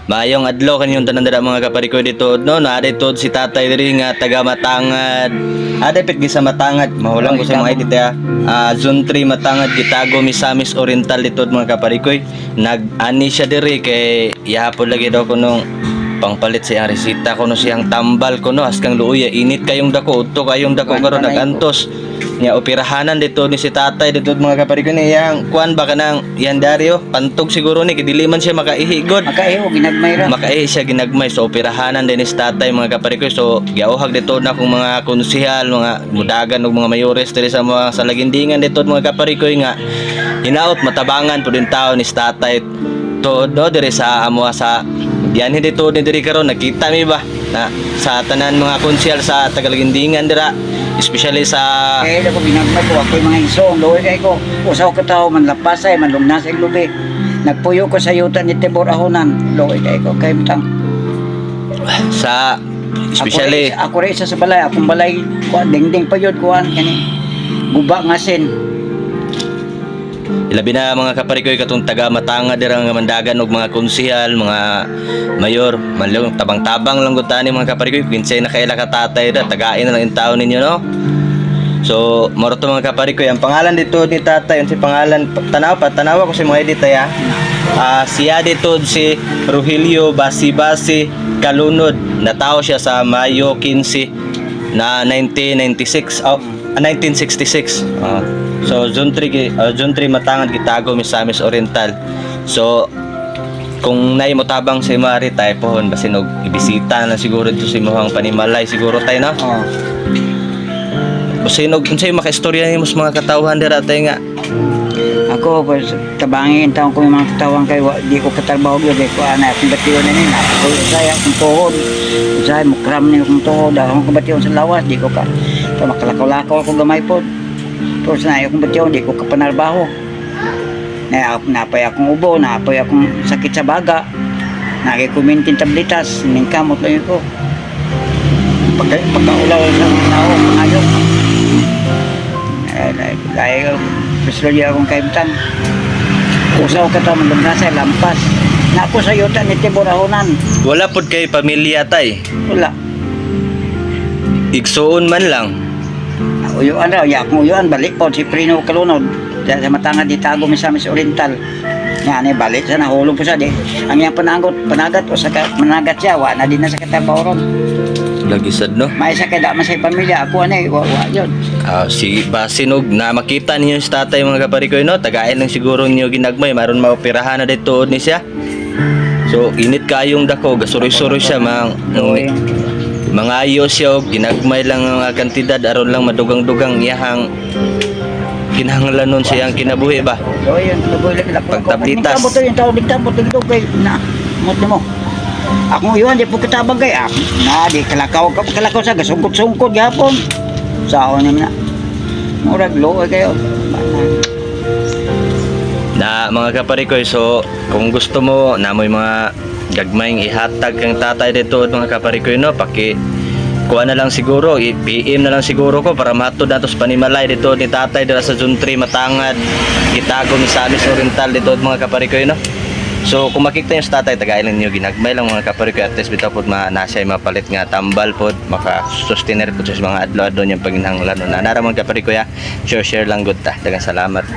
Mayong adlaw kaninyong tanan dira mga kaparikoy dito no, na dito si tatay diri nga taga Matangad. Ada pit sa Matangad, mahulang ko sa mga edit ya. Zone 3 Matangad, Gitago, Misamis Oriental dito mga kaparikoy. Nag-ani siya diri kay ihapon lagi daw ko nung pangpalit sa iyang resita ko no siyang tambal ko no askang luuya init kayong dako udto kayong dako karon nagantos nya operahanan dito ni si tatay dito mga kaparikoy ni yang kuan ba kanang yan Dario pantog siguro ni kidili man siya makaihigod Makaiho, ginagmay ra. makaihi siya ginagmay so operahanan din ni si tatay mga kaparikoy so giauhag dito na kung mga konsehal mga mudagan ug mga mayores diri sa mga salagindingan dito mga kaparikoy nga hinaot matabangan pud din tao ni si tatay to do diri sa amo sa yan hindi to diri karon nakita mi ba na sa tanan mga konsyal sa Tagalagindingan dira especially sa Kaya ako ginagmay ko, ako'y mga isong, luwi kay ko. Usaw ko tao, manlapasay, manlumnas ay lubi. Nagpuyo ko sa yuta ni Tibor Ahonan, luwi kay ko, kay butang. sa especially Ako rin isa sa balay, akong balay, kuan, dingding pa yun, kuan, kani. Guba nga sin. ilabi na mga kaparikoy katong taga Matanga dira nga mandagan og mga konsehal mga mayor manlong tabang-tabang lang gud tani mga kaparikoy kinsay na kaila ka tatay da tagain na lang yung taon ninyo no so moro to mga kaparikoy ang pangalan dito ni tatay ang si pangalan tanaw ko si mga edit ya siya dito si Rogelio Basi Kalunod natao siya sa Mayo 15 na 1996 1966 so Zone 3 Matangad Gitago Misamis Oriental so kung nay mo tabang si Mari tayo pohon basin og ibisita na siguro dito si mohang panimalay siguro tayo no Oh. basin og unsay makaistorya nimo sa mga katawhan dira tayo nga Ako, pues, tabangin taon ko yung mga katawan kay di ko katrabaho yun, ko ana akong batiyon na nila. Ako usay akong tuhod. Usay mukram niyo akong tuhod. Akong batiyon sa lawas, di ko ka. Makalakaw-lakaw ako gamay po. Tapos na akong batiyon, di ko kapanarbaho. Napay akong ubo, napay akong sakit sa baga. Nakikumintin tablitas, ningkamot lang yun ko. Pagkaulaw sa tao, pangayok. Kaya Pislodya akong kaibtan. Usaw ka tao manlumnasay, lampas. Napo sa yuta ni Tibor Ahonan. wala pod kay pamilya tay Wala. igsuon man lang Uyuan raw, yakong uyuan, balik po si Prino Kalunod. Sa Matangad, Itago, Misamis Oriental. Yan, balik siya, nahulog po siya. Ang iyang panagat, o sa managat siya, wala na din na sa katabaw ron. lagi sad no May isa kaya daman sa pamilya, ako wala yun. si Basinog na makita niyo sa tatay mga kaparikoy no tagain lang siguro niyo ginagmay maron maoperahan na dito ni siya so init kayong dako gasuroy-suroy siya mga ayos siya og ginagmay lang ang kantidad aron lang madugang-dugang iyahang kinahanglanon siyang kinabuhi ba So, yun, nabuhilag ko. Pagtablitas. Ningkamot yung tao, ningkamot yung kay na, muti mo. Akong iwan, di po katabang kay di kalakaw sa gasungkot-sungkot yapon. Sao naman na. Murag loe kayo. na mga kaparikoy so kung gusto mo na may mga gagmayng ihatag kang tatay dito mga kaparikoy no kuha na lang siguro i-PM na lang siguro ko para matod na to sa panimalay dito ni tatay dira sa Zone 3 Matangad Gitago Misamis Oriental dito mga kaparikoy no so kung makita nyo sa tatay tagailan nyo ginagmay lang mga kaparikoy at least bitaw po nasay mapalit nga tambal po maka-sustainer po sa mga adlaw doon yung paginhanglan na nara mga kaparikoy share lang good ta dagang salamat